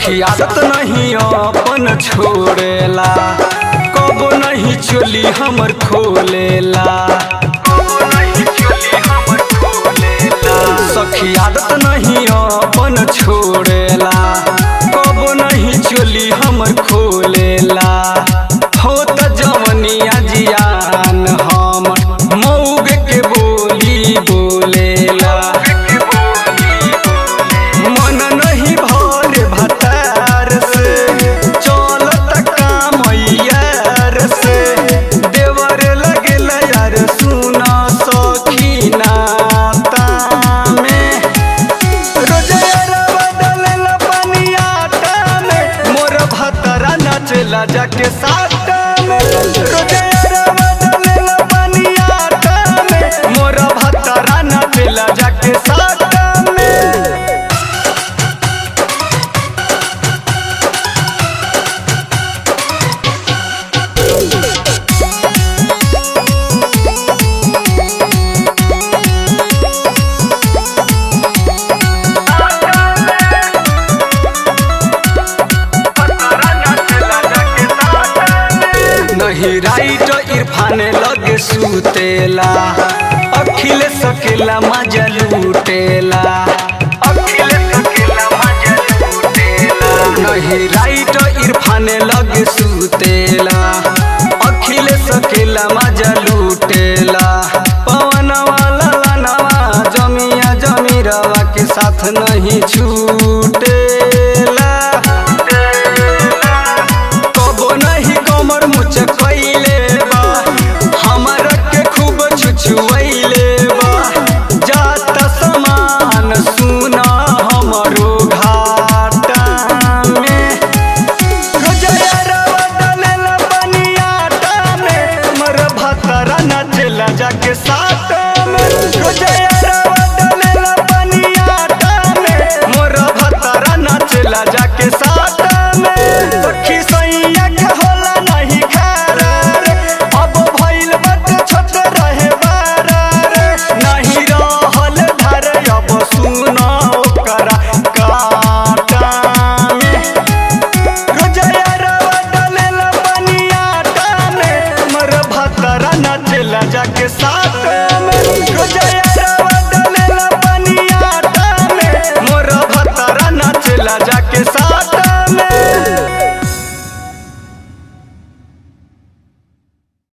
सखी आदत नहीं अपन छोड़ेला, कबो नहीं चोली हमर खोलेला। सखी आदत नहीं अपन छोड़ेला, कबो नहीं चोली हमर खोलेला। हो त जवनिया जियान हमर मऊग के बोली बोलेला। मन नहीं भरे भतार से, चलत काम यार से। देवर लगेला यार सुना सखी नाता में। रोजगार बदलेला पनियाटा में, मोर भतरा नाचेला जाके साटा में। रोजगार बदलेला पनियाटा में, मोर भतरा नाचेला जाके साटा में। नहीं राइट इरफान लगे सुतेला, अखिलेश सकेला मजा लूटेला। नहीं राइट इरफान लगे सुतेला, अखिलेश सकेला मजा लूटेला। पवन वाला नवा जमिया जमीरवा के साथ नहीं छूटे।